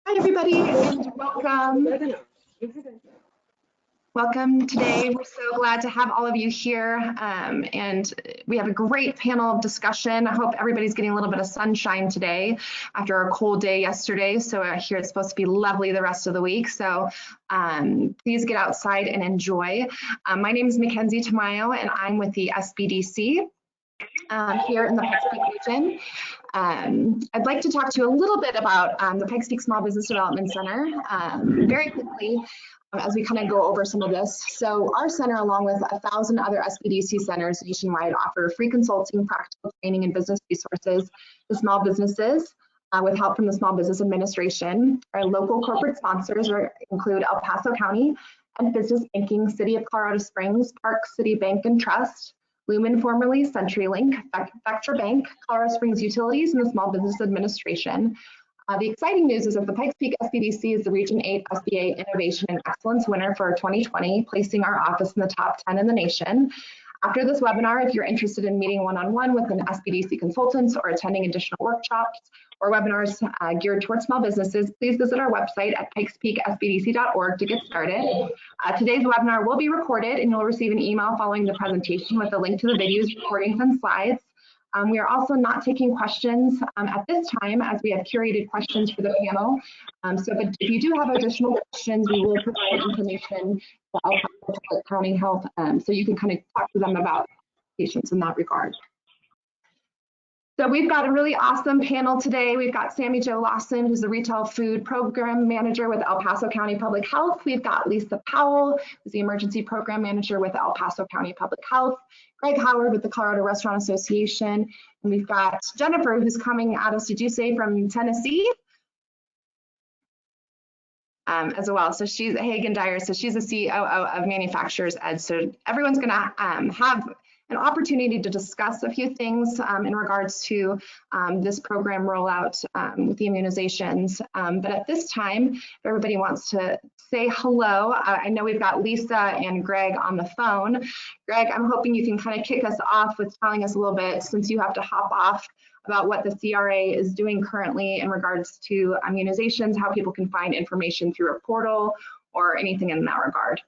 Hi, everybody, and welcome. Welcome today. We're so glad to have all of you here, and we have a great panel of discussion. I hope everybody's getting a little bit of sunshine today after a cold day yesterday. So I hear it's supposed to be lovely the rest of the week. So please get outside and enjoy. My name is Mackenzie Tamayo, and I'm with the SBDC here in the Pikes Peak region. I'd like to talk to you a little bit about the Pikes Peak Small Business Development Center very quickly as we kind of go over some of this. So our center, along with 1,000 other SBDC centers nationwide, offer free consulting, practical training, and business resources to small businesses with help from the Small Business Administration. Our local corporate sponsors include El Paso County and Business Banking, City of Colorado Springs, Parks City Bank and Trust, Lumen, formerly CenturyLink, Vector Bank, Colorado Springs Utilities, and the Small Business Administration. The exciting news is that the Pikes Peak SBDC is the Region 8 SBA Innovation and Excellence winner for 2020, placing our office in the top 10 in the nation. After this webinar, if you're interested in meeting one-on-one with an SBDC consultant or attending additional workshops or webinars geared towards small businesses, please visit our website at pikespeaksbdc.org to get started. Today's webinar will be recorded, and you'll receive an email following the presentation with a link to the videos, recordings, and slides. We are also not taking questions at this time, as we have curated questions for the panel. But if you do have additional questions, we will provide information to El Paso County Health, so you can kind of talk to them about patients in that regard. So we've got a really awesome panel today. We've got Sammy Jo Lawson, who's the Retail Food Program Manager with El Paso County Public Health. We've got Lisa Powell, who's the Emergency Program Manager with El Paso County Public Health, Greg Howard with the Colorado Restaurant Association, and we've got Jennifer, who's coming at us, did you say, from Tennessee? As well. So she's Hagen Dyer, so she's the CEO of Manufacturers Ed. So everyone's gonna have an opportunity to discuss a few things in regards to this program rollout with the immunizations. But at this time, if everybody wants to say hello, I know we've got Lisa and Greg on the phone. Greg, I'm hoping you can kind of kick us off with telling us a little bit, since you have to hop off, about what the CRA is doing currently in regards to immunizations, how people can find information through a portal or anything in that regard.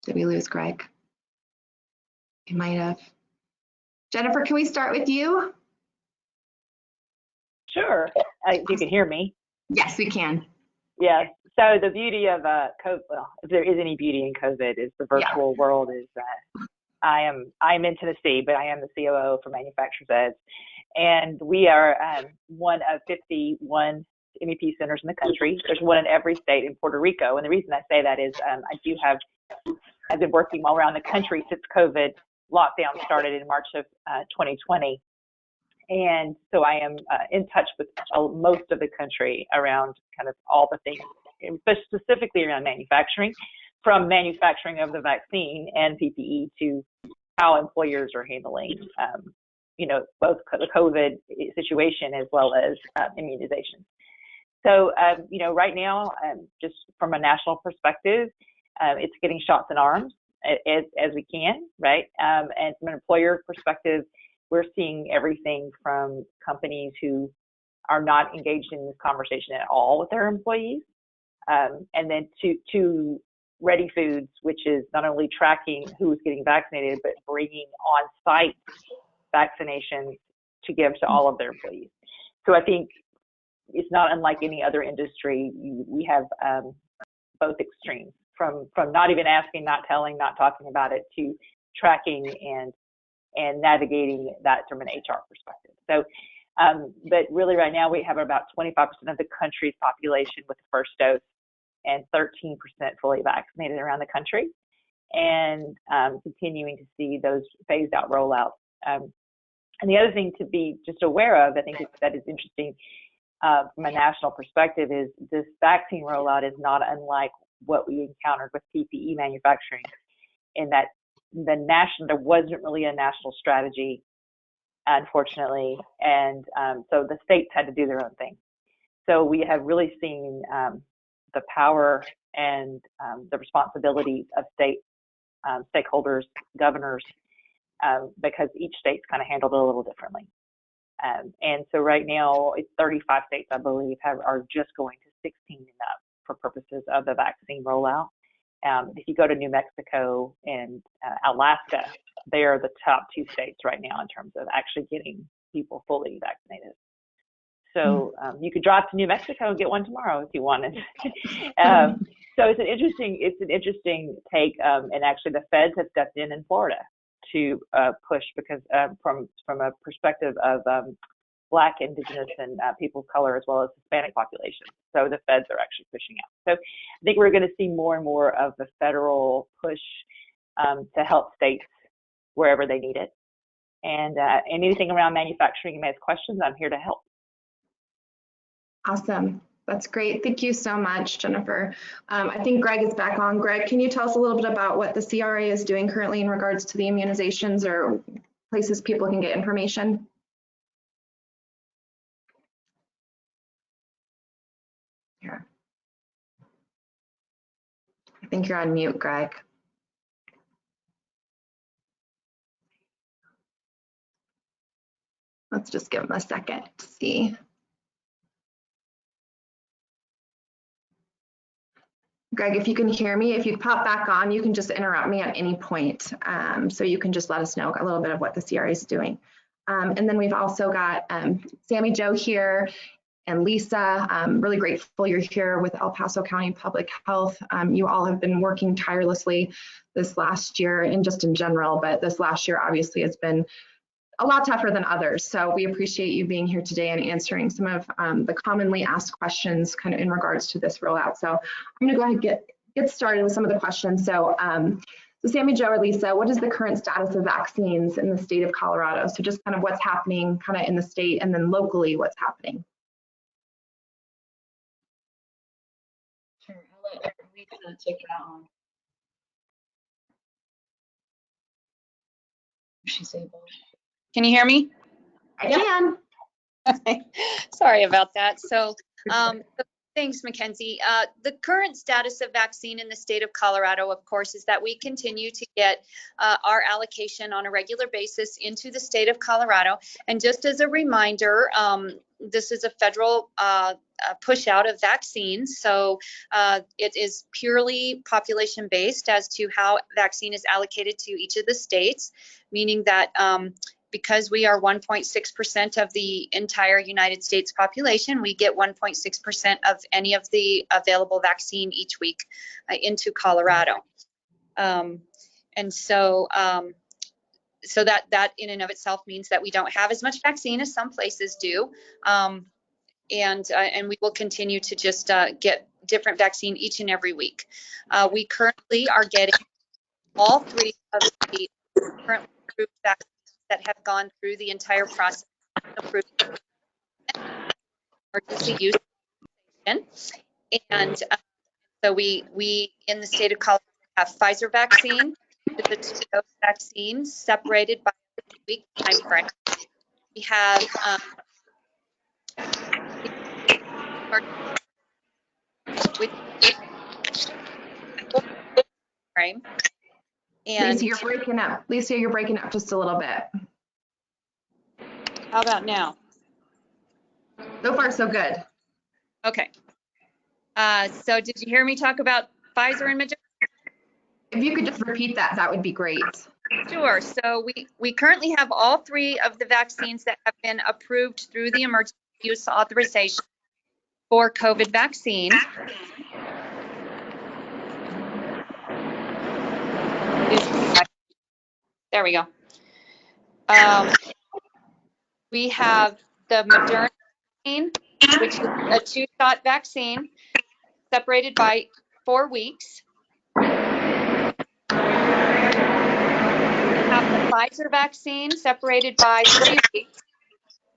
Did we lose Greg? We might have. Jennifer, can we start with you? Sure. You can hear me? Yes, we can. Yes. So the beauty of COVID, well, if there is any beauty in COVID, is the virtual world. Is that I'm in Tennessee, but I am the COO for Manufacturers Ed, and we are one of 51 MEP centers in the country. There's one in every state in Puerto Rico, and the reason I say that is I've been working all around the country since COVID lockdown started in March of 2020. And so I am in touch with most of the country around kind of all the things, but specifically around manufacturing, from manufacturing of the vaccine and PPE to how employers are handling, both the COVID situation as well as immunization. So, right now, just from a national perspective, it's getting shots in arms as we can, right? And from an employer perspective, we're seeing everything from companies who are not engaged in this conversation at all with their employees, and then to Ready Foods, which is not only tracking who is getting vaccinated, but bringing on-site vaccinations to give to all of their employees. So I think it's not unlike any other industry. We have both extremes, from not even asking, not telling, not talking about it, to tracking and navigating that from an HR perspective. So, but really right now we have about 25% of the country's population with the first dose and 13% fully vaccinated around the country, and continuing to see those phased out rollouts. And the other thing to be just aware of, I think that is interesting from a national perspective, is this vaccine rollout is not unlike what we encountered with PPE manufacturing, in that there wasn't really a national strategy, unfortunately, and so the states had to do their own thing. So we have really seen the power and the responsibilities of state stakeholders, governors, because each state's kind of handled it a little differently. And so right now, it's 35 states, I believe, are just going to 16 and up for purposes of the vaccine rollout. If you go to New Mexico and Alaska, they are the top 2 states right now in terms of actually getting people fully vaccinated. So you could drive to New Mexico and get one tomorrow if you wanted. So it's an interesting take, and actually the feds have stepped in Florida to push, because from a perspective of Black, Indigenous, and people of color, as well as Hispanic population. So the feds are actually pushing out. So I think we're going to see more and more of the federal push to help states wherever they need it. And anything around manufacturing, you may have questions, I'm here to help. Awesome. That's great. Thank you so much, Jennifer. I think Greg is back on. Greg, can you tell us a little bit about what the CRA is doing currently in regards to the immunizations or places people can get information? Here. I think you're on mute, Greg. Let's just give him a second to see. Greg, if you can hear me, if you pop back on, you can just interrupt me at any point. So you can just let us know a little bit of what the CRA is doing. And then we've also got Sammy Jo here and Lisa. Really grateful you're here with El Paso County Public Health. You all have been working tirelessly this last year and just in general, but this last year obviously has been a lot tougher than others. So we appreciate you being here today and answering some of the commonly asked questions kind of in regards to this rollout. So I'm going to go ahead and get started with some of the questions. So, Sammy Jo or Lisa, what is the current status of vaccines in the state of Colorado? So just kind of what's happening kind of in the state and then locally what's happening. Sure, I'll let Lisa take that on. She's able. Can you hear me? I can. Sorry about that. So thanks, Mackenzie. The current status of vaccine in the state of Colorado, of course, is that we continue to get our allocation on a regular basis into the state of Colorado. And just as a reminder, this is a federal push out of vaccines. So it is purely population based as to how vaccine is allocated to each of the states, meaning that because we are 1.6% of the entire United States population, we get 1.6% of any of the available vaccine each week into Colorado. And so so that in and of itself means that we don't have as much vaccine as some places do. And we will continue to just get different vaccine each and every week. We currently are getting all 3 of the currently approved vaccines that have gone through the entire process of approved emergency use. And so we in the state of Colorado have Pfizer vaccine, the 2-dose vaccine separated by a 2-week time frame. We have frame. And Lisa, you're breaking up. Lisa, you're breaking up just a little bit. How about now? So far, so good. Okay. So did you hear me talk about Pfizer and Moderna? If you could just repeat that, that would be great. Sure. So we currently have all 3 of the vaccines that have been approved through the emergency use authorization for COVID vaccine. There we go. We have the Moderna vaccine, which is a 2-shot vaccine separated by 4 weeks. We have the Pfizer vaccine separated by 3 weeks.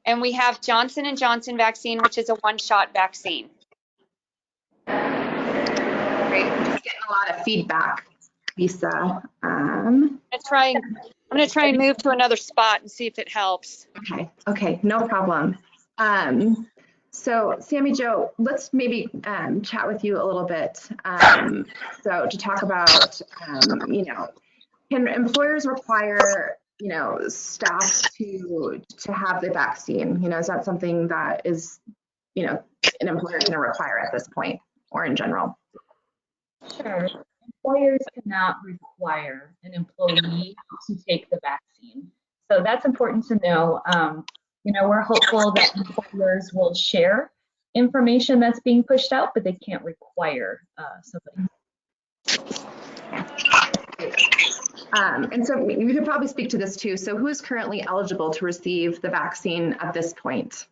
And we have Johnson & Johnson vaccine, which is a 1-shot vaccine. Great. I'm just getting a lot of feedback, Lisa. I'm going to try and move to another spot and see if it helps. Okay, no problem. So Sammy Jo, let's maybe chat with you a little bit. So to talk about, can employers require staff to have the vaccine? Is that something that is, an employer going to require at this point, or in general? Sure. Employers cannot require an employee to take the vaccine. So that's important to know. We're hopeful that employers will share information that's being pushed out, but they can't require somebody. And so you could probably speak to this too. So who is currently eligible to receive the vaccine at this point?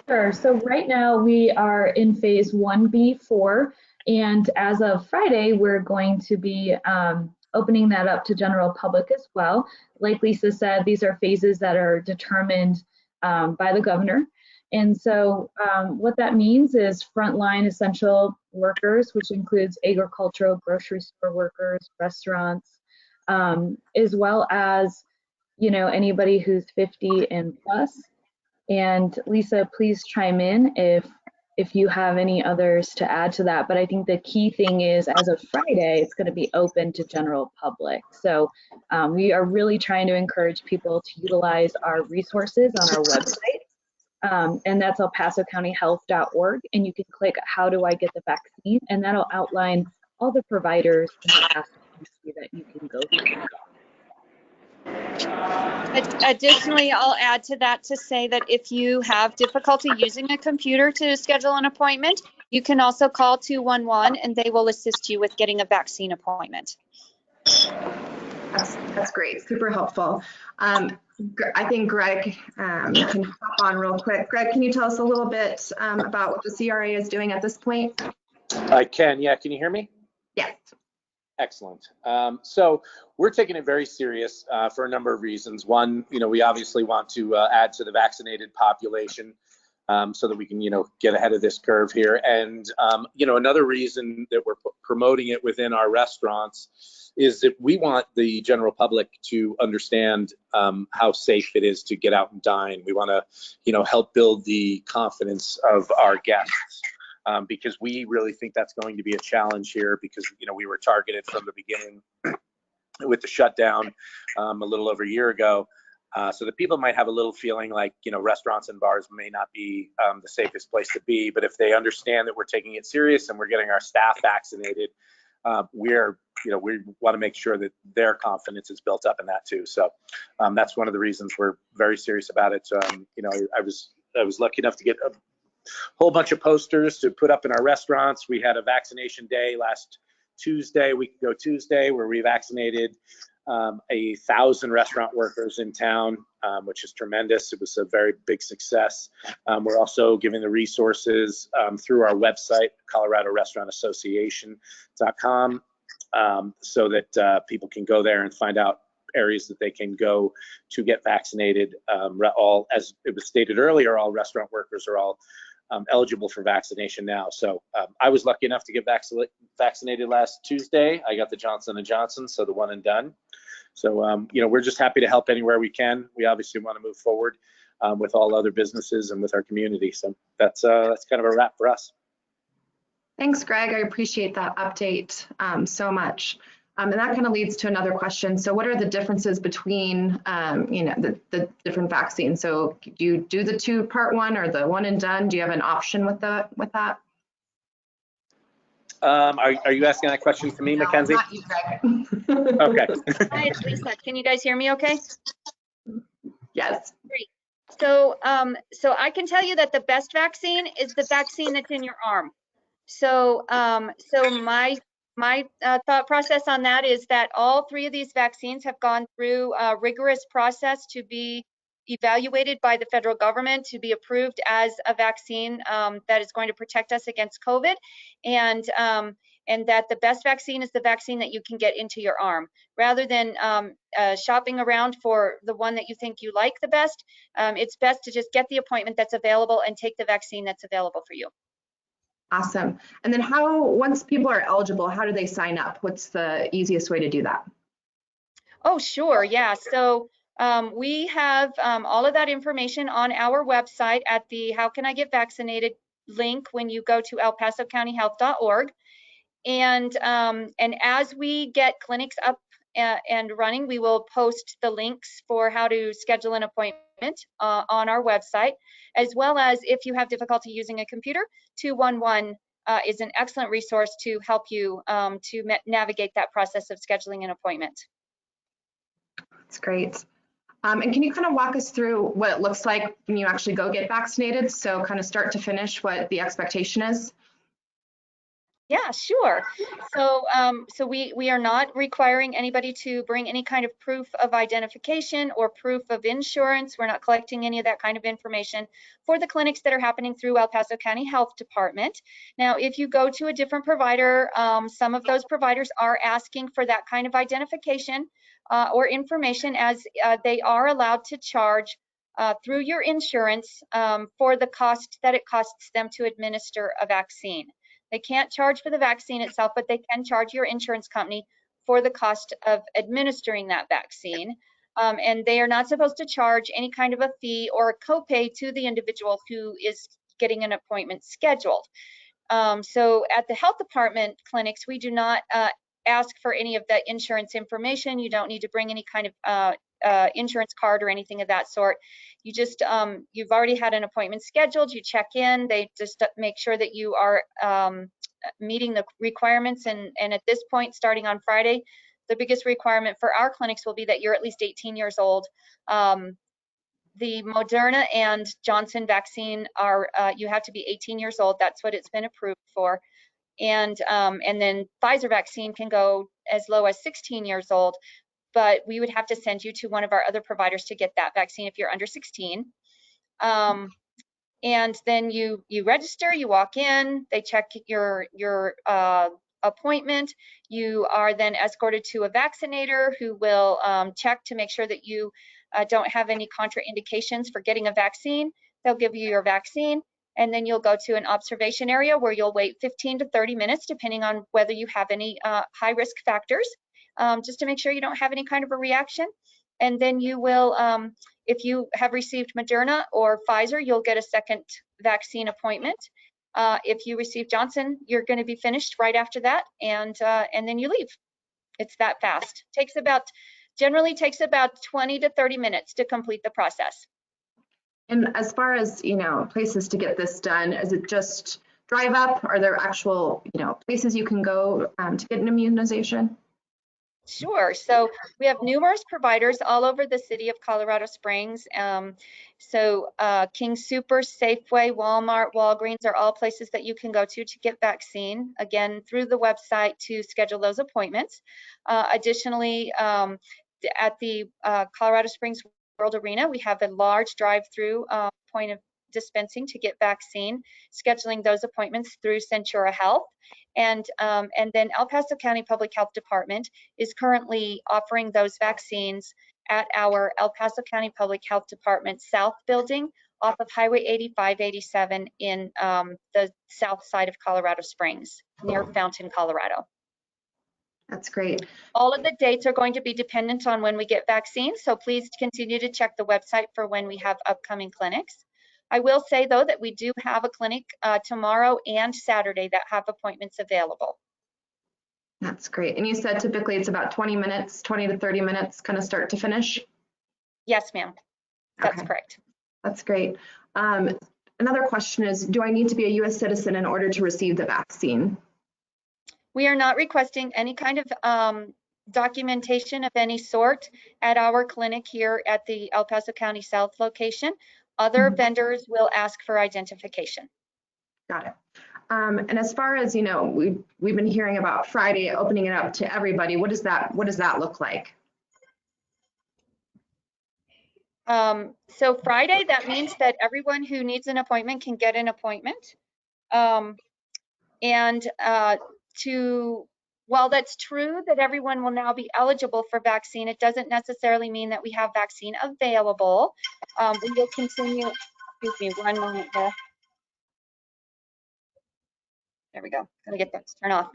Sure. So right now we are in phase 1B4, and as of Friday, we're going to be opening that up to general public as well. Like Lisa said, these are phases that are determined by the governor. And so what that means is frontline essential workers, which includes agricultural, grocery store workers, restaurants, as well as, anybody who's 50 and plus. And Lisa, please chime in if you have any others to add to that. But I think the key thing is, as of Friday, it's going to be open to general public. So we are really trying to encourage people to utilize our resources on our website. And that's elpasocountyhealth.org. And you can click, how do I get the vaccine? And that'll outline all the providers in the Paso County that you can go through. Additionally, I'll add to that to say that if you have difficulty using a computer to schedule an appointment, you can also call 211 and they will assist you with getting a vaccine appointment. That's great, super helpful. I think Greg can hop on real quick. Greg, can you tell us a little bit about what the CRA is doing at this point? I can, yeah. Can you hear me? Yes. Excellent. So we're taking it very serious for a number of reasons. One, we obviously want to add to the vaccinated population so that we can, get ahead of this curve here. And, another reason that we're promoting it within our restaurants is that we want the general public to understand how safe it is to get out and dine. We want to, help build the confidence of our guests. Because we really think that's going to be a challenge here, because we were targeted from the beginning with the shutdown a little over a year ago. So that people might have a little feeling like restaurants and bars may not be the safest place to be, but if they understand that we're taking it serious and we're getting our staff vaccinated, we want to make sure that their confidence is built up in that too. So that's one of the reasons we're very serious about it. I was lucky enough to get a whole bunch of posters to put up in our restaurants. We had a vaccination day last Tuesday, where we vaccinated 1,000 restaurant workers in town, which is tremendous. It was a very big success. We're also giving the resources through our website, coloradorestaurantassociation.com, so that people can go there and find out areas that they can go to get vaccinated. All, as it was stated earlier, all restaurant workers are all eligible for vaccination now. So I was lucky enough to get vaccinated last Tuesday. I got the Johnson & Johnson, so the one and done. So, we're just happy to help anywhere we can. We obviously want to move forward with all other businesses and with our community. So that's kind of a wrap for us. Thanks, Greg. I appreciate that update so much. And that kind of leads to another question. So what are the differences between, the different vaccines? So do you do the 2-part one or the one and done? Do you have an option with that? Are you asking that question to me, no, Mackenzie? Not you, Greg. Okay. Hi, it's Lisa. Can you guys hear me okay? Yes. Great. So I can tell you that the best vaccine is the vaccine that's in your arm. So my thought process on that is that all 3 of these vaccines have gone through a rigorous process to be evaluated by the federal government to be approved as a vaccine that is going to protect us against COVID, and that the best vaccine is the vaccine that you can get into your arm, rather than shopping around for the one that you think you like the best. It's best to just get the appointment that's available and take the vaccine that's available for you. Awesome. And then once people are eligible, how do they sign up? What's the easiest way to do that? Oh, sure. Yeah. So we have all of that information on our website at the How Can I Get Vaccinated link when you go to elpasocountyhealth.org. And as we get clinics up and running, we will post the links for how to schedule an appointment on our website, as well as if you have difficulty using a computer, 211 is an excellent resource to help you to navigate that process of scheduling an appointment. That's great. And can you kind of walk us through what it looks like when you actually go get vaccinated? So kind of start to finish, what the expectation is? Yeah, sure. So, so we are not requiring anybody to bring any kind of proof of identification or proof of insurance. We're not collecting any of that kind of information for the clinics that are happening through El Paso County Health Department. Now, if you go to a different provider, some of those providers are asking for that kind of identification or information, as they are allowed to charge through your insurance for the cost that it costs them to administer a vaccine. They can't charge for the vaccine itself, but they can charge your insurance company for the cost of administering that vaccine. And they are not supposed to charge any kind of a fee or a copay to the individual who is getting an appointment scheduled. So at the health department clinics, we do not ask for any of the insurance information. You don't need to bring any kind of insurance card or anything of that sort. You just, you've already had an appointment scheduled, you check in, they just make sure that you are meeting the requirements. And at this point, starting on Friday, the biggest requirement for our clinics will be that you're at least 18 years old. The Moderna and Johnson vaccine are, you have to be 18 years old. That's what it's been approved for. And then Pfizer vaccine can go as low as 16 years old, but we would have to send you to one of our other providers to get that vaccine if you're under 16. And then you register, you walk in, they check your appointment. You are then escorted to a vaccinator who will check to make sure that you don't have any contraindications for getting a vaccine. They'll give you your vaccine, and then you'll go to an observation area where you'll wait 15 to 30 minutes, depending on whether you have any high risk factors, just to make sure you don't have any kind of a reaction. And then you will, if you have received Moderna or Pfizer, you'll get a second vaccine appointment. If you receive Johnson, you're going to be finished right after that, and then you leave. It's that fast. Generally takes about 20 to 30 minutes to complete the process. And as far as, places to get this done, is it just drive up? Are there actual, places you can go to get an immunization? Sure. So we have numerous providers all over the city of Colorado Springs. King Super, Safeway, Walmart, Walgreens are all places that you can go to get vaccine, again, through the website to schedule those appointments. Additionally, at the Colorado Springs World Arena, we have a large drive-through point of dispensing to get vaccine, scheduling those appointments through Centura Health. And then El Paso County Public Health Department is currently offering those vaccines at our El Paso County Public Health Department South Building off of Highway 8587 in the south side of Colorado Springs, near Fountain, Colorado. That's great. All of the dates are going to be dependent on when we get vaccines, so please continue to check the website for when we have upcoming clinics. I will say, though, that we do have a clinic tomorrow and Saturday that have appointments available. That's great. And you said typically it's about 20 minutes, 20 to 30 minutes, kind of start to finish? Yes, ma'am. That's correct. That's great. Another question is, do I need to be a U.S. citizen in order to receive the vaccine? We are not requesting any kind of documentation of any sort at our clinic here at the El Paso County South location. Other vendors will ask for identification. Got it. And as far as, we've been hearing about Friday opening it up to everybody. What does that look like? So Friday, that means that everyone who needs an appointment can get an appointment. While that's true that everyone will now be eligible for vaccine, it doesn't necessarily mean that we have vaccine available. We will continue, excuse me, one moment there. There we go, gotta get that to turn off.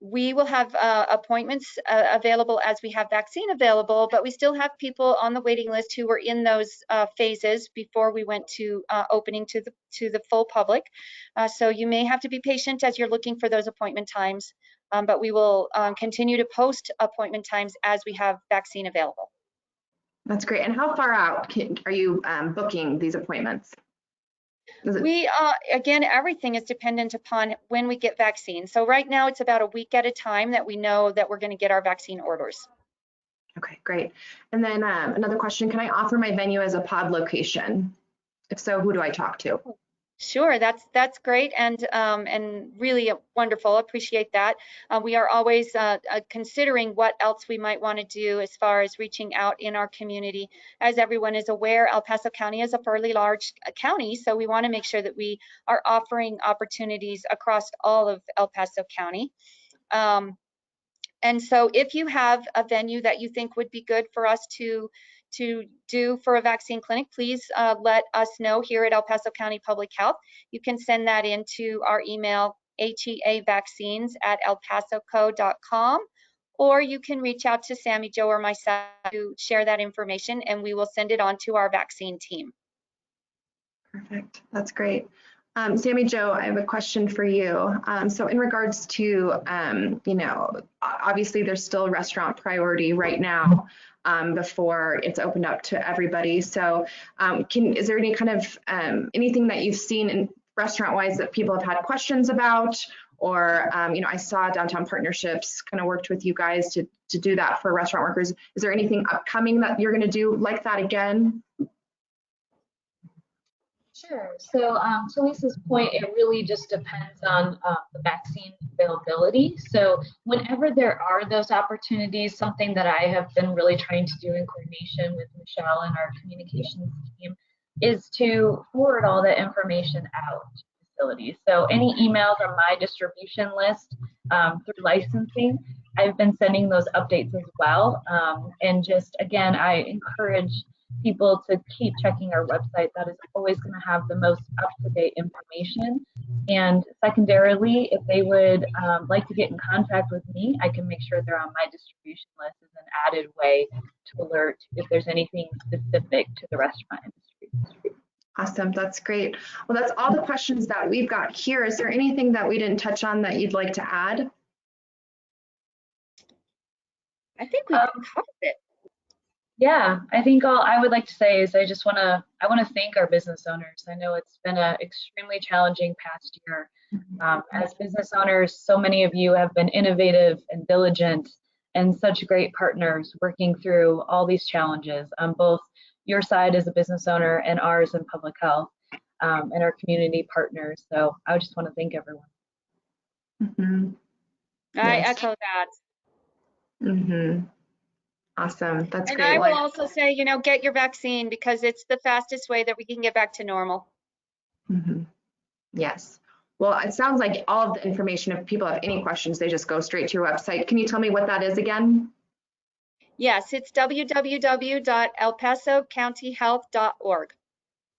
We will have appointments available as we have vaccine available, but we still have people on the waiting list who were in those phases before we went to opening to the full public. So you may have to be patient as you're looking for those appointment times. but we will continue to post appointment times as we have vaccine available. That's great. And how far out are you booking these appointments? We, again, everything is dependent upon when we get vaccine. So right now it's about a week at a time that we know that we're going to get our vaccine orders. Okay, great. And then another question, can I offer my venue as a pod location? If so, who do I talk to? Sure, that's great and really wonderful. Appreciate that. We are always considering what else we might want to do as far as reaching out in our community. As everyone is aware, El Paso County is a fairly large county, so we want to make sure that we are offering opportunities across all of El Paso County. And so if you have a venue that you think would be good for us to do for a vaccine clinic, please let us know here at El Paso County Public Health. You can send that into our email, heavaccines@elpasoco.com, or you can reach out to Sammy, Joe, or myself to share that information, and we will send it on to our vaccine team. Perfect. That's great. Sammy Jo, I have a question for you. So in regards to, you know, obviously there's still restaurant priority right now before it's opened up to everybody. So is there any kind of anything that you've seen in restaurant-wise that people have had questions about? Or, you know, I saw Downtown Partnerships kind of worked with you guys to do that for restaurant workers. Is there anything upcoming that you're going to do like that again? Sure. So to Lisa's point, it really just depends on the vaccine availability. So whenever there are those opportunities, something that I have been really trying to do in coordination with Michelle and our communications team is to forward all that information out to facilities. So any emails on my distribution list through licensing, I've been sending those updates as well. And just, again, I encourage people to keep checking our website. That is always going to have the most up-to-date information. And secondarily, if they would like to get in contact with me, I can make sure they're on my distribution list as an added way to alert if there's anything specific to the restaurant industry. Awesome, that's great. Well, that's all the questions that we've got here. Is there anything that we didn't touch on that you'd like to add? I think we've covered it. Yeah, I think all I would like to say is I want to thank our business owners. I know it's been an extremely challenging past year. As business owners, so many of you have been innovative and diligent and such great partners working through all these challenges on both your side as a business owner and ours in public health and our community partners. So I just want to thank everyone. Mm-hmm. I Yes. echo that. Mm-hmm. Awesome. That's and great. I will also say, you know, get your vaccine because it's the fastest way that we can get back to normal. Mm-hmm. Yes. Well, it sounds like all of the information, if people have any questions, they just go straight to your website. Can you tell me what that is again? Yes, it's www.elpasocountyhealth.org.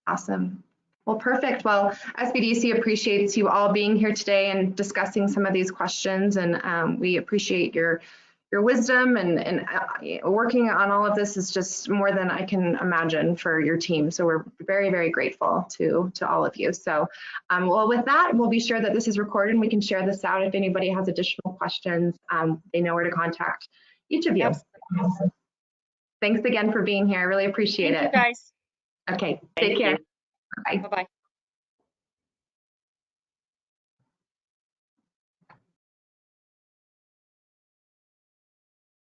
Awesome. Well, perfect. Well, SBDC appreciates you all being here today and discussing some of these questions, and we appreciate your wisdom and working on all of this is just more than I can imagine for your team. So we're very, very grateful to all of you. So, well, with that, we'll be sure that this is recorded and we can share this out. If anybody has additional questions, they know where to contact each of you. Absolutely. Thanks again for being here. I really appreciate it. Thank you, guys. Okay, take care. Bye. Bye-bye.